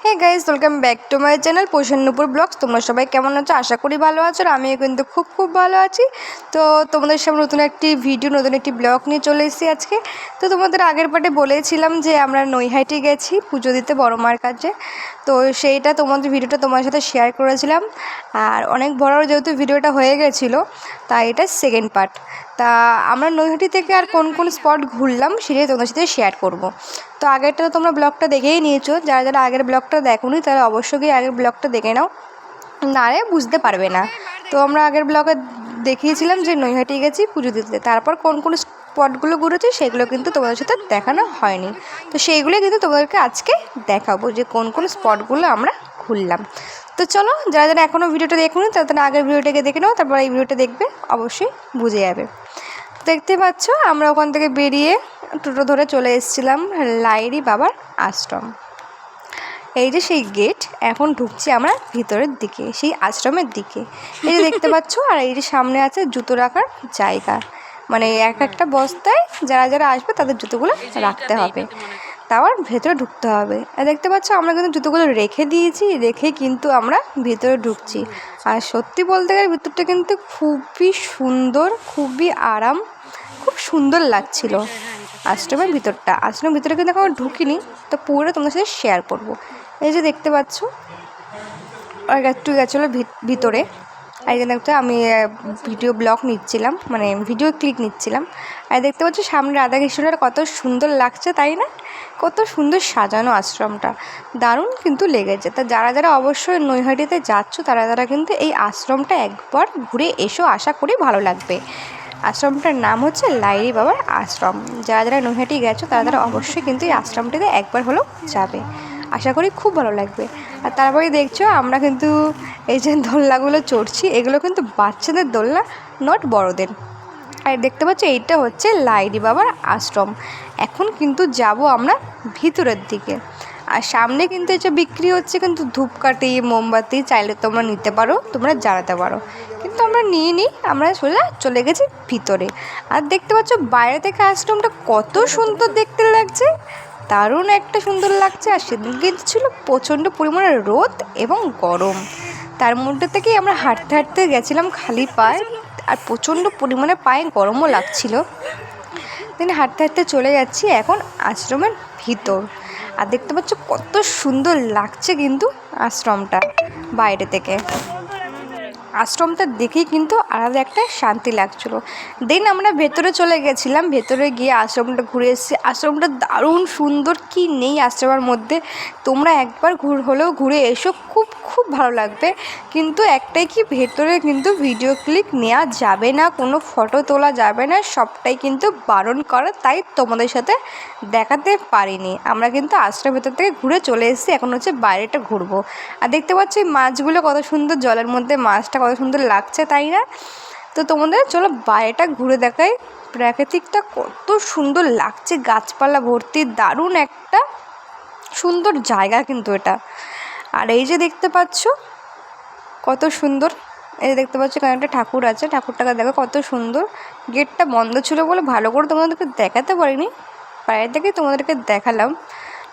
Hey guys, welcome back to my channel Poshan vlogs. তোমরা সবাই কেমন আছো? আশা করি ভালো আছো। আর আমিও কিন্তু খুব ভালো আছি। তো তোমাদের সামনে নতুন একটি ভিডিও, নতুন একটি ব্লগ নিয়ে চলে এসেছি আজকে। তো তোমাদের আগের পার্টে বলেছিলাম যে আমরা নৈহাটি গেছি পুজো দিতে বড় মার কাছে। তো সেইটা তোমাদের ভিডিওটা তোমার সাথে শেয়ার করেছিলাম। আর অনেক বড় যেহেতু ভিডিওটা হয়ে গেছিলো, তাই এটা সেকেন্ড পার্ট। তা আমরা নৈহাটি থেকে আর কোন কোন স্পট ঘুরলাম সেটাই তোমাদের সাথে শেয়ার করব। তো আগেরটা তো তোমরা ব্লগটা দেখেই নিয়েছো। যারা যারা আগের ব্লগটা দেখোনি তারা অবশ্যই গিয়ে আগের ব্লগটা দেখে নাও, নারে বুঝতে পারবে না। তো আমরা আগের ব্লগে দেখিয়েছিলাম যে নৈহাটি গেছি পুজো দিতে, তারপর কোন কোন স্পটগুলো ঘুরেছি সেগুলো কিন্তু তোমাদের সাথে দেখানো হয়নি। তো সেইগুলোই কিন্তু তোমাদেরকে আজকে দেখাবো যে কোন কোন স্পটগুলো আমরা ঘুরলাম। তো চলো, যারা যারা এখনও ভিডিওটা দেখুন তারা আগের ভিডিওটাকে দেখে নাও, তারপর এই ভিডিওটা দেখবে, অবশ্যই বুঝে যাবে। দেখতে পাচ্ছ আমরা ওখান থেকে বেরিয়ে টোটো ধরে চলে এসেছিলাম লাইরি বাবার আশ্রম। এই যে সেই গেট, এখন ঢুকছি আমরা ভিতরের দিকে, সেই আশ্রমের দিকে। এই যে দেখতে পাচ্ছ, আর এই যে সামনে আছে জুতো রাখার জায়গা, মানে এক একটা বস্তায় যারা যারা আসবে তাদের জুতোগুলো রাখতে হবে, তারপর ভেতরে ঢুকতে হবে। আর দেখতে পাচ্ছ আমরা কিন্তু জুতোগুলো রেখে দিয়েছি, রেখে কিন্তু আমরা ভিতরে ঢুকছি। আর সত্যি বলতে গেলে ভিতরটা কিন্তু খুবই সুন্দর, খুবই আরাম, খুব সুন্দর লাগছিল আশ্রমের ভিতরটা। আশ্রমের ভিতরে কিন্তু এখন ঢুকিনি, তো পুরোটা তোমাদের সাথে শেয়ার করবো। এই যে দেখতে পাচ্ছ আর একটু গেছিলো ভিতরে। আর এখানে একটা আমি ভিডিও ব্লগ নিচ্ছিলাম, মানে ভিডিও ক্লিপ নিচ্ছিলাম। আর দেখতে পাচ্ছ সামনে রাধাকৃষ্ণের কত সুন্দর লাগছে, তাই না? কত সুন্দর সাজানো আশ্রমটা, দারুণ কিন্তু লেগেছে। তা যারা যারা অবশ্যই নৈহাটিতে যাচ্ছ তারা তারা কিন্তু এই আশ্রমটা একবার ঘুরে এসো, আশা করি ভালো লাগবে। আশ্রমটার নাম হচ্ছে লাইরি বাবার আশ্রম। যারা যারা নৈহাটি গেছো তারা তারা অবশ্যই কিন্তু এই আশ্রমটিতে একবার হলেও যাবে, আশা করি খুব ভালো লাগবে। আর তারপরে দেখছো আমরা কিন্তু এই যে দোলনাগুলো চড়ছি, এগুলো কিন্তু বাচ্চাদের দোলনা, নট বড়দের। আর দেখতে পাচ্ছ এইটা হচ্ছে লাইরি বাবার আশ্রম। এখন কিন্তু যাব আমরা ভিতরের দিকে। আর সামনে কিন্তু এই যে বিক্রি হচ্ছে কিন্তু ধূপকাঠি, মোমবাতি, চাইলে তোমরা নিতে পারো, তোমরা জ্বালাতে পারো, কিন্তু আমরা নিয়ে নিই, আমরা চলে গেছি ভিতরে। আর দেখতে পাচ্ছ বাইরে থেকে আশ্রমটা কত সুন্দর দেখতে লাগছে, দারুণ একটা সুন্দর লাগছে। আর সেদিন কিন্তু ছিল প্রচণ্ড পরিমাণে রোদ এবং গরম, তার মধ্যে থেকেই আমরা হাঁটতে হাঁটতে গেছিলাম খালি পায়ে, আর প্রচণ্ড পরিমাণে পায়ে গরমও লাগছিল। দিন হাঁটতে হাঁটতে চলে যাচ্ছি এখন আশ্রমের ভিতর। আর দেখতে পাচ্ছ কত সুন্দর লাগছে কিন্তু আশ্রমটা বাইরে থেকে। আশ্রমটা দেখেই কিন্তু আলাদা একটা শান্তি লাগছিলো। দেন আমরা ভেতরে চলে গেছিলাম, ভেতরে গিয়ে আশ্রমটা ঘুরে এসেছি। আশ্রমটা দারুণ সুন্দর, কি নেই আশ্রমের মধ্যে, তোমরা একবার হলেও ঘুরে এসো, খুব ভালো লাগবে। কিন্তু একটাই কি, ভেতরে কিন্তু ভিডিও ক্লিপ নেওয়া যাবে না, কোনো ফটো তোলা যাবে না, সবটাই কিন্তু বারণ করা, তাই তোমাদের সাথে দেখাতে পারিনি। আমরা কিন্তু আশ্রমের ভেতর থেকে ঘুরে চলে এসেছি, এখন হচ্ছে বাইরেটা ঘুরবো। আর দেখতে পাচ্ছি মাছগুলো কত সুন্দর, জলের মধ্যে মাছটা কত সুন্দর লাগছে, তাই না? তো তোমাদের চলো বাইরেটা ঘুরে দেখাই। প্রাকৃতিকটা কত সুন্দর লাগছে, গাছপালা ভর্তি, দারুণ একটা সুন্দর জায়গা কিন্তু এটা। আর এই যে দেখতে পাচ্ছ কত সুন্দর, এই যে দেখতে পাচ্ছ এখানে একটা ঠাকুর আছে, ঠাকুরটাকে দেখো কত সুন্দর। গেটটা বন্ধ ছিল বলে ভালো করে তোমাদেরকে দেখাতে পারিনি, বাইরে থেকে তোমাদেরকে দেখালাম,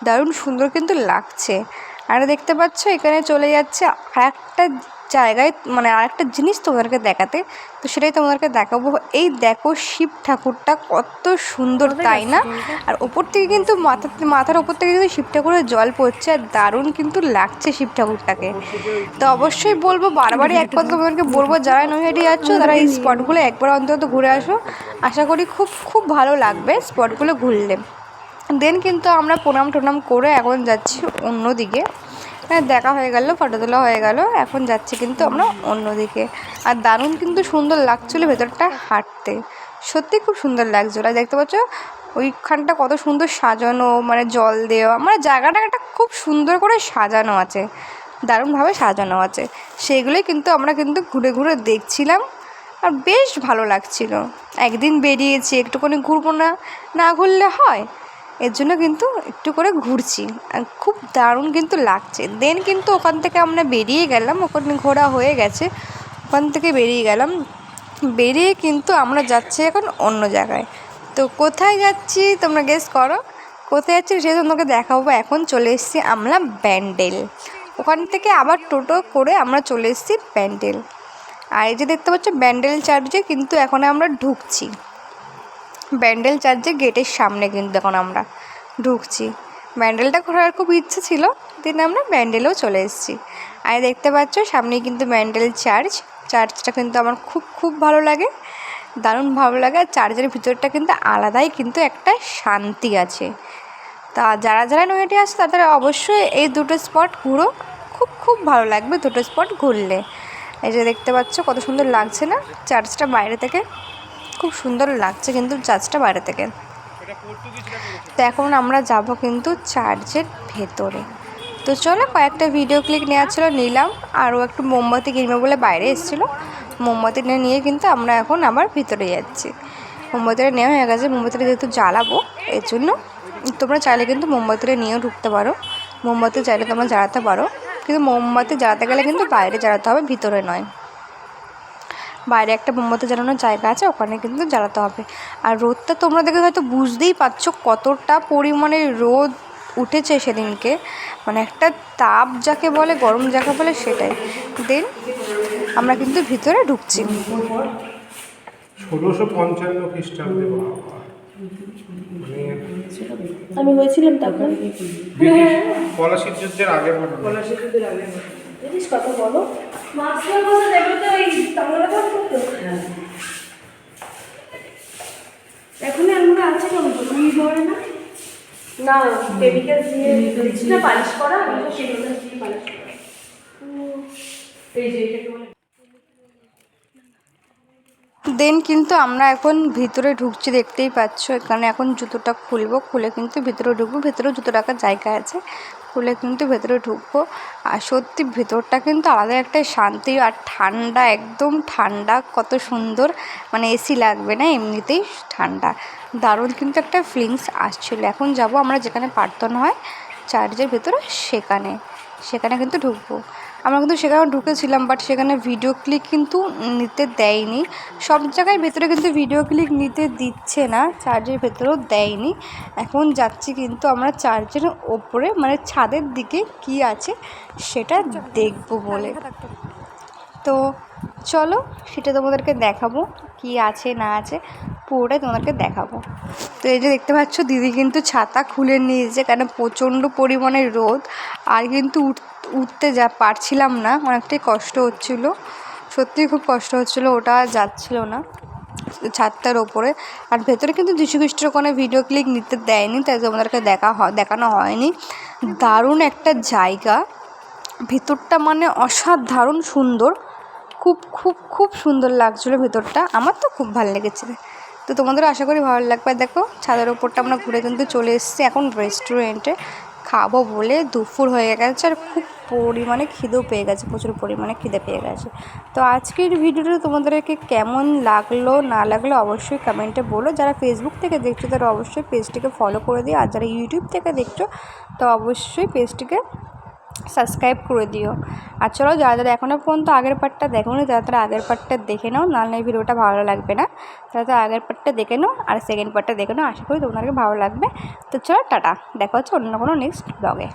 দারুণ সুন্দর কিন্তু লাগছে। আর দেখতে পাচ্ছ এখানে চলে যাচ্ছে আরেকটা জায়গায়, মানে আরেকটা জিনিস তোমাদেরকে দেখাতে, তো সেটাই তোমাদেরকে দেখাবো। এই দেখো শিব ঠাকুরটা কত সুন্দর, তাই না? আর ওপর থেকে কিন্তু মাথার ওপর থেকে কিন্তু শিব ঠাকুরের জল পড়ছে, আর দারুণ কিন্তু লাগছে শিব ঠাকুরটাকে। তো অবশ্যই বলবো, বারবারই এক কথা তোমাদেরকে বলবো, যারা নৈহাটি যাচ্ছ তারা এই স্পটগুলো একবার অন্তত ঘুরে আসো, আশা করি খুব ভালো লাগবে স্পটগুলো ঘুরলে। দেন কিন্তু আমরা প্রণাম টনাম করে এখন যাচ্ছি অন্যদিকে। দেখা হয়ে গেল, ফটো তোলা হয়ে গেল, এখন যাচ্ছি কিন্তু আমরা অন্যদিকে। আর দারুণ কিন্তু সুন্দর লাগছিলো ভেতরটা হাঁটতে, সত্যি খুব সুন্দর লাগছিলো। আর দেখতে পাচ্ছ ওইখানটা কত সুন্দর সাজানো, মানে জল দেওয়া, মানে জায়গাটা একটা খুব সুন্দর করে সাজানো আছে, দারুণভাবে সাজানো আছে। সেইগুলোই কিন্তু আমরা কিন্তু ঘুরে ঘুরে দেখছিলাম, আর বেশ ভালো লাগছিল। একদিন বেরিয়েছি, একটুখানি ঘুরবো না, না ঘুরলে হয়, এর জন্য কিন্তু একটু করে ঘুরছি, আর খুব দারুণ কিন্তু লাগছে। দেন কিন্তু ওখান থেকে আমরা বেরিয়ে গেলাম, ওখানে ঘোরা হয়ে গেছে, ওখান থেকে বেরিয়ে গেলাম। বেরিয়ে কিন্তু আমরা যাচ্ছি এখন অন্য জায়গায়। তো কোথায় যাচ্ছি তোমরা গেস করো, কোথায় যাচ্ছি সেটা তোমাকে দেখাবো। এখন চলে এসেছি আমরা ব্যান্ডেল, ওখান থেকে আবার টোটো করে আমরা চলে এসেছি ব্যান্ডেল। আর এই যে দেখতে পাচ্ছ ব্যান্ডেল চার্চে কিন্তু এখন আমরা ঢুকছি, ব্যান্ডেল চার্চে গেটের সামনে কিন্তু এখন আমরা ঢুকছি। ব্যান্ডেলটা ঘোরার খুব ইচ্ছে ছিল, দিন আমরা ব্যান্ডেলেও চলে এসেছি। আর দেখতে পাচ্ছ সামনেই কিন্তু ব্যান্ডেল চার্চটা কিন্তু আমার খুব খুব ভালো লাগে, দারুণ ভালো লাগে। আর চার্চের ভিতরটা কিন্তু আলাদাই কিন্তু একটা শান্তি আছে। তা যারা যারা নৈহাটি আসে তাদের অবশ্যই এই দুটো স্পট ঘুরো, খুব খুব ভালো লাগবে দুটো স্পট ঘুরলে। এই যে দেখতে পাচ্ছ কত সুন্দর লাগছে না চার্চটা বাইরে থেকে, খুব সুন্দর লাগছে কিন্তু চার্চটা বাইরে থেকে। তো এখন আমরা যাব কিন্তু চার্চের ভেতরে। তো চলো কয়েকটা ভিডিও ক্লিপ নেওয়া ছিল, নিলাম। আরও একটু মোমবাতি কিনবে বলে বাইরে এসেছিলো, মোমবাতিটা নিয়ে কিন্তু আমরা এখন আবার ভিতরে যাচ্ছি। মোমবাতিটা নেওয়া হয়ে গেছে, মোমবাতিটা যেহেতু জ্বালাবো এর জন্য তোমরা চাইলে কিন্তু মোমবাতিটা নিয়েও ঢুকতে পারো, মোমবাতি চাইলে তোমরা জ্বালাতে পারো, কিন্তু মোমবাতি জ্বালাতে গেলে কিন্তু বাইরে জ্বালাতে হবে, ভিতরে নয়। বাইরে একটা মোমবাতি জ্বালানোর জায়গা আছে, ওখানে কিন্তু জ্বালাতে হবে। আর রোদটা তোমরা দেখে হয়তো বুঝতেই পারছো কতটা পরিমাণে রোদ উঠেছে সেদিনকে, মানে একটা তাপ যাকে বলে, গরম যাকে বলে সেটাই। দেন আমরা কিন্তু ভিতরে ঢুকছি। 1655 খ্রিস্টাব্দে আমি হয়েছিলাম তখন, পলাশির যুদ্ধের আগে জানিস কত বলো মাস্টার বলে দেখো তো এই তামলা করতো তো এখন আমরা আছে কেমন তো তুমি ধরে না না কেমিক্যাল দিয়ে দিচ্ছি না পালিশ করা, আমি তো কেমিক্যাল দিয়ে পালিশ করা। এই যে এটাকে বলে দেন কিন্তু আমরা এখন ভিতরে ঢুকছি, দেখতেই পাচ্ছ। এখানে এখন জুতোটা খুলবো, খুলে কিন্তু ভিতরে ঢুকবো। ভেতরেও জুতো রাখার জায়গা আছে, খুলে কিন্তু ভেতরে ঢুকবো। আর সত্যি ভেতরটা কিন্তু আলাদা একটা শান্তি, আর ঠান্ডা, একদম ঠান্ডা, কত সুন্দর, মানে এসি লাগবে না, এমনিতেই ঠান্ডা, দারুণ কিন্তু একটা ফিলিংস আসছিলো। এখন যাব আমরা যেখানে প্রার্থনা হয় চার্চের ভেতরে, সেখানে কিন্তু ঢুকবো। আমরা কিন্তু সেখানে ঢুকেছিলাম, বাট সেখানে ভিডিও ক্লিপ কিন্তু নিতে দেয়নি। সব জায়গায় ভেতরে কিন্তু ভিডিও ক্লিপ নিতে দিচ্ছে না, চার্চের ভেতরেও দেয়নি। এখন যাচ্ছি কিন্তু আমরা চার্চের ওপরে, মানে ছাদের দিকে কি আছে সেটা দেখব বলে। তো চলো সেটা তোমাদেরকে দেখাবো, কি আছে না আছে পুরোটাই তোমাদেরকে দেখাবো। তো এই যে দেখতে পাচ্ছ দিদি কিন্তু ছাতা খুলে নিয়েছে, কারণ প্রচণ্ড পরিমাণে রোদ, আর কিন্তু উঠতে পারছিলাম না, অনেকটাই কষ্ট হচ্ছিলো, সত্যিই খুব কষ্ট হচ্ছিলো, ওটা যাচ্ছিলো না ছাদটার ওপরে। আর ভেতরে কিন্তু যীশু খ্রিস্টের কোনো ভিডিও ক্লিপ নিতে দেয়নি, তাই তোমাদেরকে দেখানো হয়নি। দারুণ একটা জায়গা, ভেতরটা মানে অসাধারণ সুন্দর, খুব খুব খুব সুন্দর লাগছিলো ভেতরটা, আমার তো খুব ভালো লেগেছে। তো তোমাদেরও আশা করি ভালো লাগবে। দেখো ছাদের ওপরটা আমরা ঘুরে কিন্তু চলে এসেছি এখন রেস্টুরেন্টে, খাবো বলে দুপুর হয়ে গেছে, আর খুব পরিমাণে খিদেও পেয়ে গেছে, প্রচুর পরিমাণে খিদে পেয়ে গেছে। তো আজকের ভিডিওটা তোমাদেরকে কেমন লাগলো না লাগলো অবশ্যই কমেন্টে বলো। যারা ফেসবুক থেকে দেখছো তারা অবশ্যই পেজটিকে ফলো করে দিও, আর যারা ইউটিউব থেকে দেখছো তো অবশ্যই পেজটিকে সাবস্ক্রাইব করে দিও। আর চলো যারা যারা এখনও পর্যন্ত আগের পার্টটা দেখোনি, তারা আগের পার্টটা দেখে নাও, নাহলে ভিডিওটা ভালো লাগবে না। তারা আগের পার্টটা দেখে নাও আর সেকেন্ড পার্টটা দেখে নাও, আশা করি তোমাদেরকে ভালো লাগবে। তো চলো টাটা, দেখা হচ্ছে অন্য কোনো নেক্সট ব্লগে।